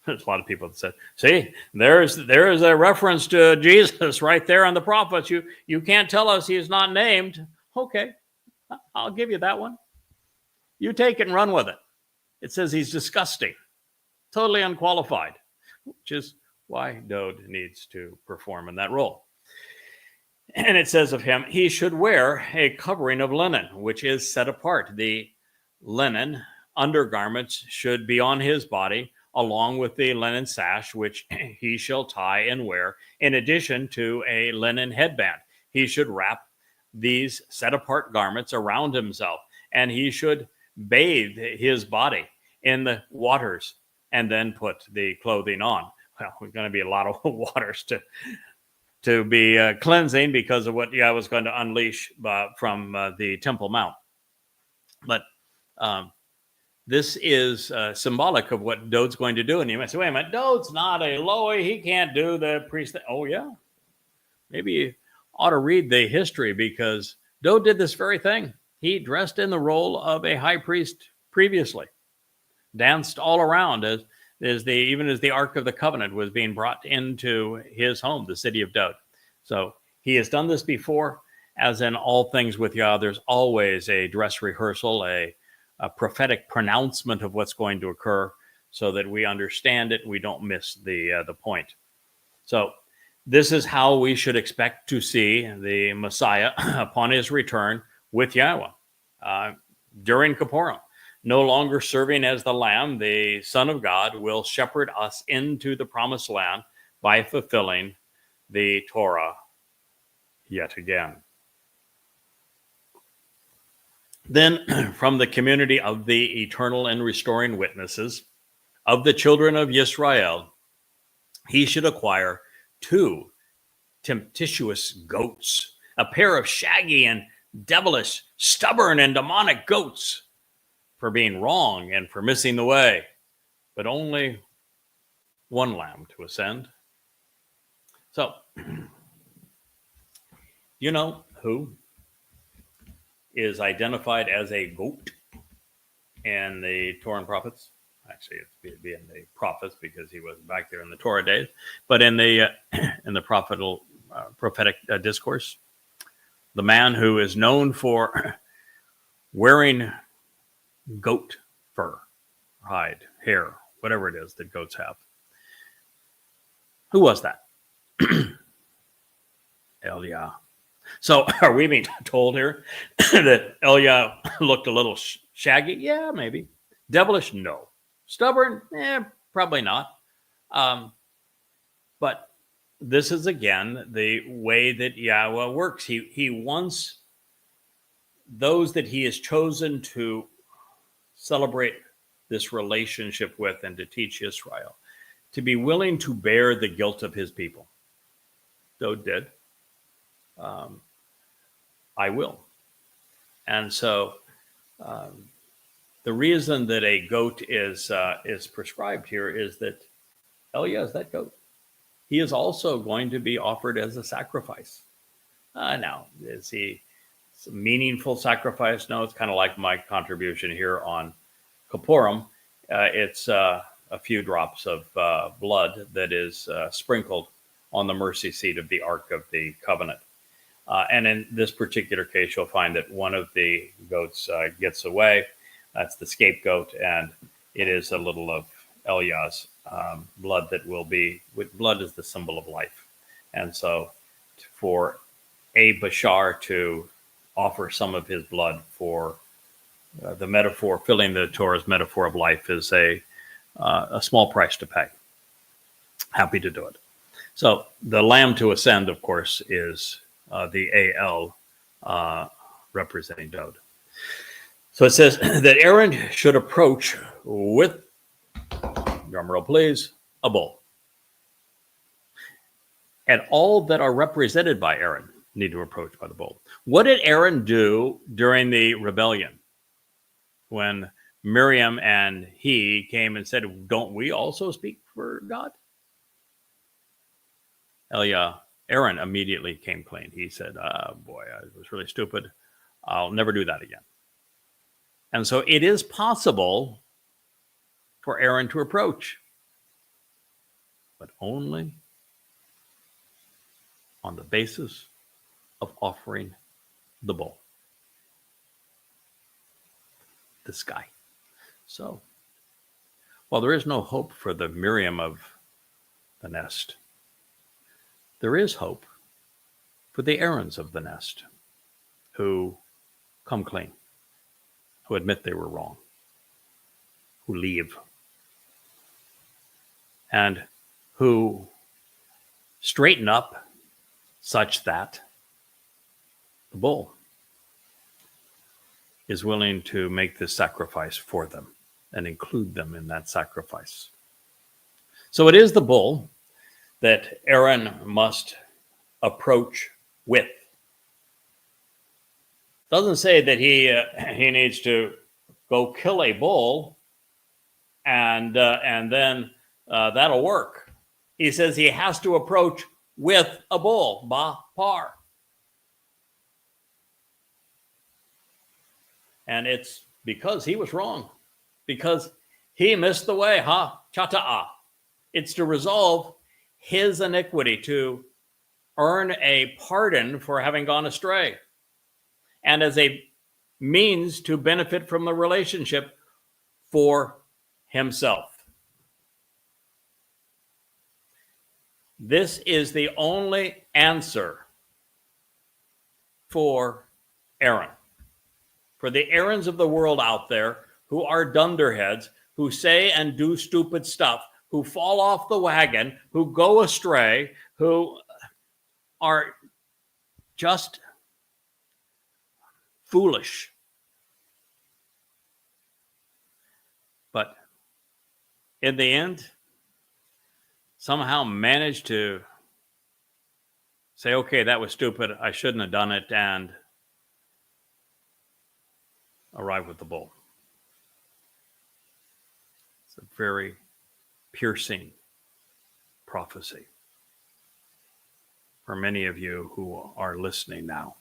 There's a lot of people that said, see, there's a reference to Jesus right there in the prophets. You can't tell us he's not named. Okay, I'll give you that one. You take it and run with it. It says he's disgusting, totally unqualified, which is why Dode needs to perform in that role. And it says of him, he should wear a covering of linen, which is set apart. The linen undergarments should be on his body, along with the linen sash, which he shall tie and wear, in addition to a linen headband. He should wrap these set-apart garments around himself, and he should bathe his body in the waters and then put the clothing on. Well, there's going to be a lot of waters to be cleansing because of what Yahweh was going to unleash from the Temple Mount. But this is symbolic of what Dode's going to do. And you might say, wait a minute, Dode's not a Lowy. He can't do the priest. Oh, yeah. Maybe you ought to read the history, because Dode did this very thing. He dressed in the role of a high priest previously, danced all around as the Ark of the Covenant was being brought into his home, the city of Dode. So he has done this before. As in all things with Yah, there's always a dress rehearsal, a prophetic pronouncement of what's going to occur, so that we understand it, we don't miss the point. So this is how we should expect to see the Messiah upon his return with Yahweh during Kippurim. No longer serving as the Lamb, the Son of God will shepherd us into the promised land by fulfilling the Torah yet again. Then from the community of the eternal and restoring witnesses of the children of Yisrael, he should acquire 2 tempestuous goats, a pair of shaggy and devilish, stubborn and demonic goats, for being wrong and for missing the way, but only 1 lamb to ascend. So, you know who is identified as a goat in the Torah and prophets? Actually, it'd be in the prophets because he was back there in the Torah days. But in the prophetic discourse, the man who is known for wearing goat fur, hide, hair, whatever it is that goats have. Who was that? Eliah. So are we being told here that Eliah looked a little shaggy? Yeah, maybe. Devilish? No. Stubborn? Probably not. But this is, again, the way that Yahweh works. He wants those that he has chosen to celebrate this relationship with and to teach Israel to be willing to bear the guilt of his people. Dode did. I will. And so the reason that a goat is prescribed here is that Eliah is that goat. He is also going to be offered as a sacrifice. Now, is he a meaningful sacrifice? No, it's kind of like my contribution here on Kippurim. It's a few drops of blood that is sprinkled on the mercy seat of the Ark of the Covenant. And in this particular case, you'll find that one of the goats gets away. That's the scapegoat, and it is a little of Eliah's blood that will be, blood is the symbol of life. And so for a Bashar to offer some of his blood for the metaphor, filling the Torah's metaphor of life, is a small price to pay. Happy to do it. So the lamb to ascend, of course, is the AL representing Dode. So it says that Aaron should approach with, drumroll please, a bull. And all that are represented by Aaron need to approach by the bull. What did Aaron do during the rebellion when Miriam and he came and said, don't we also speak for God? Aaron immediately came clean. He said, boy, I was really stupid. I'll never do that again. And so it is possible for Aaron to approach, but only on the basis of offering the bull. This guy. So, while there is no hope for the Miriam of the nest, there is hope for the Aarons of the nest who come clean, who admit they were wrong, who leave, and who straighten up such that the bull is willing to make this sacrifice for them and include them in that sacrifice. So it is the bull that Aaron must approach with. Doesn't say that he needs to go kill a bull and then that'll work. He says he has to approach with a bull, ba par. And it's because he was wrong, because he missed the way, chata'a. It's to resolve his iniquity, to earn a pardon for having gone astray, and as a means to benefit from the relationship for himself. This is the only answer for Aaron. For the Aarons of the world out there who are dunderheads, who say and do stupid stuff, who fall off the wagon, who go astray, who are just foolish. But in the end, somehow managed to say, okay, that was stupid, I shouldn't have done it, and arrive with the bull. It's a very piercing prophecy for many of you who are listening now.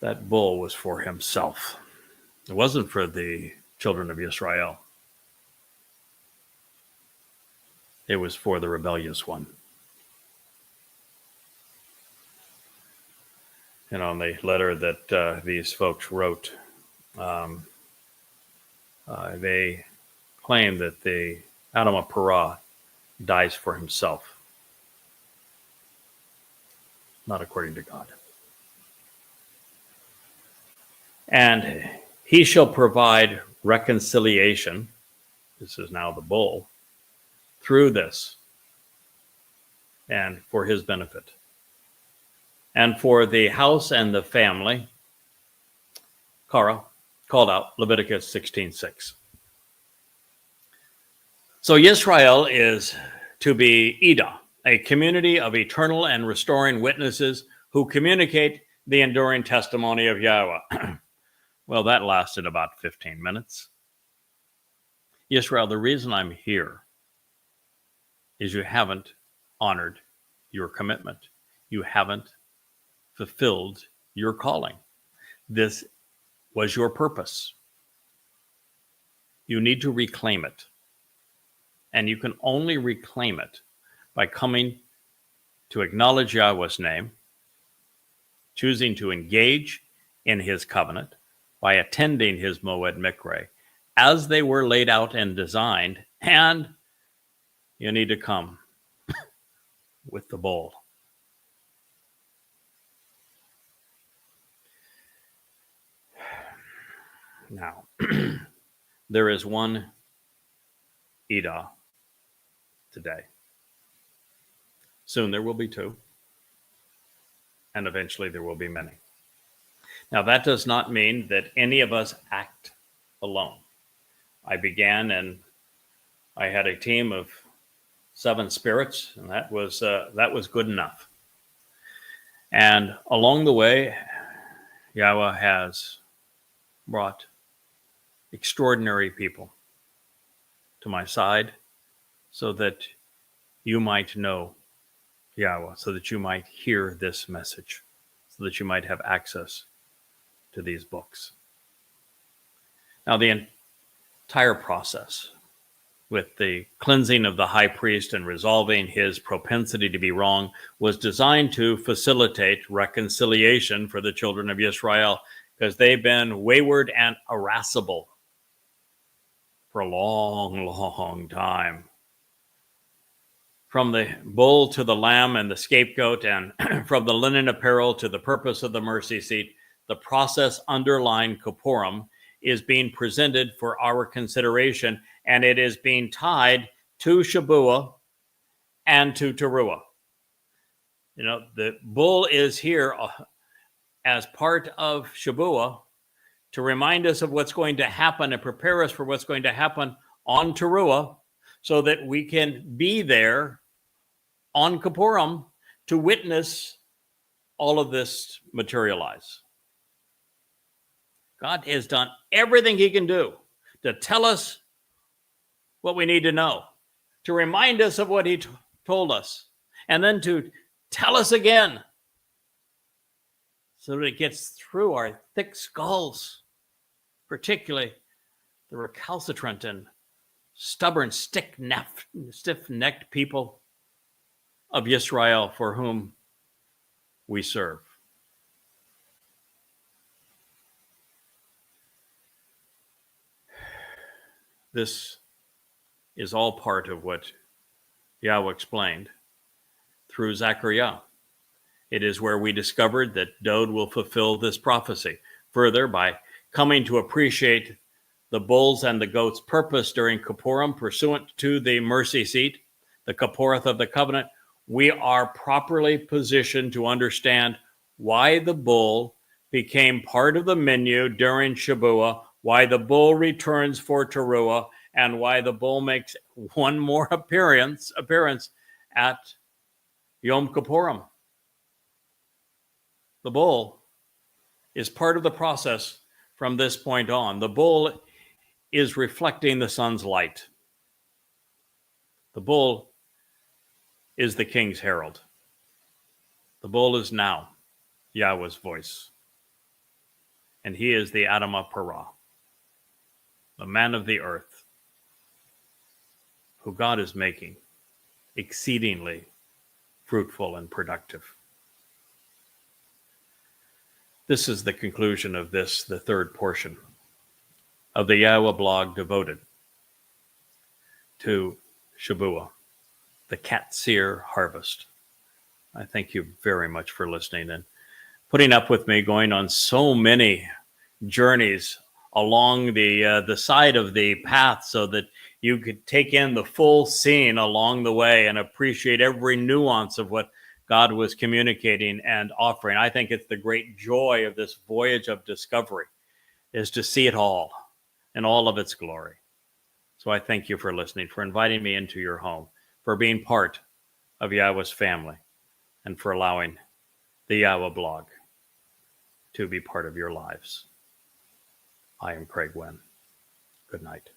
That bull was for himself. It wasn't for the children of Israel. It was for the rebellious one. And on the letter that these folks wrote, they claim that the Adam of Parah dies for himself, not according to God. And he shall provide reconciliation, this is now the bull, through this, and for his benefit. And for the house and the family, Korah called out Leviticus 16:6. So Yisrael is to be Ida, a community of eternal and restoring witnesses who communicate the enduring testimony of Yahweh. Well, that lasted about 15 minutes. Yisrael, the reason I'm here is you haven't honored your commitment. You haven't fulfilled your calling. This was your purpose. You need to reclaim it. And you can only reclaim it by coming to acknowledge Yahweh's name, choosing to engage in his covenant, by attending his Moed Mikre, as they were laid out and designed, and you need to come with the bowl. Now, there is one Ida today. Soon there will be two, and eventually there will be many. Now, that does not mean that any of us act alone. I began and I had a team of 7 spirits, and that was good enough. And along the way, Yahweh has brought extraordinary people to my side so that you might know Yahweh, so that you might hear this message, so that you might have access to these books. Now, the entire process with the cleansing of the high priest and resolving his propensity to be wrong was designed to facilitate reconciliation for the children of Israel, because they've been wayward and irascible for a long, long time. From the bull to the lamb and the scapegoat, and from the linen apparel to the purpose of the mercy seat, the process underlying Kippurim is being presented for our consideration, and it is being tied to Shabuah and to Towrah. You know, the bull is here as part of Shabuah to remind us of what's going to happen and prepare us for what's going to happen on Towrah, so that we can be there on Kippurim to witness all of this materialize. God has done everything he can do to tell us what we need to know, to remind us of what he told us, and then to tell us again so that it gets through our thick skulls, particularly the recalcitrant and stubborn, stiff-necked people of Yisrael for whom we serve. This is all part of what Yahweh explained through Zechariah. It is where we discovered that Dod will fulfill this prophecy. Further, by coming to appreciate the bulls and the goats' purpose during Kippurim, pursuant to the mercy seat, the Kipporeth of the covenant, we are properly positioned to understand why the bull became part of the menu during Shabuah, why the bull returns for Towrah, and why the bull makes one more appearance at Yom Kippurim. The bull is part of the process from this point on. The bull is reflecting the sun's light. The bull is the king's herald. The bull is now Yahweh's voice. And he is the Adamah Parah, the man of the earth, who God is making exceedingly fruitful and productive. This is the conclusion of this, the third portion of the Yahowah blog devoted to Shabuah, the Qatsyr-Harvest. I thank you very much for listening and putting up with me going on so many journeys along the side of the path so that you could take in the full scene along the way and appreciate every nuance of what God was communicating and offering. I think it's the great joy of this voyage of discovery, is to see it all in all of its glory. So I thank you for listening, for inviting me into your home, for being part of Yahowah's family, and for allowing the YAHOWAH blog to be part of your lives. I am Craig Winn. Good night.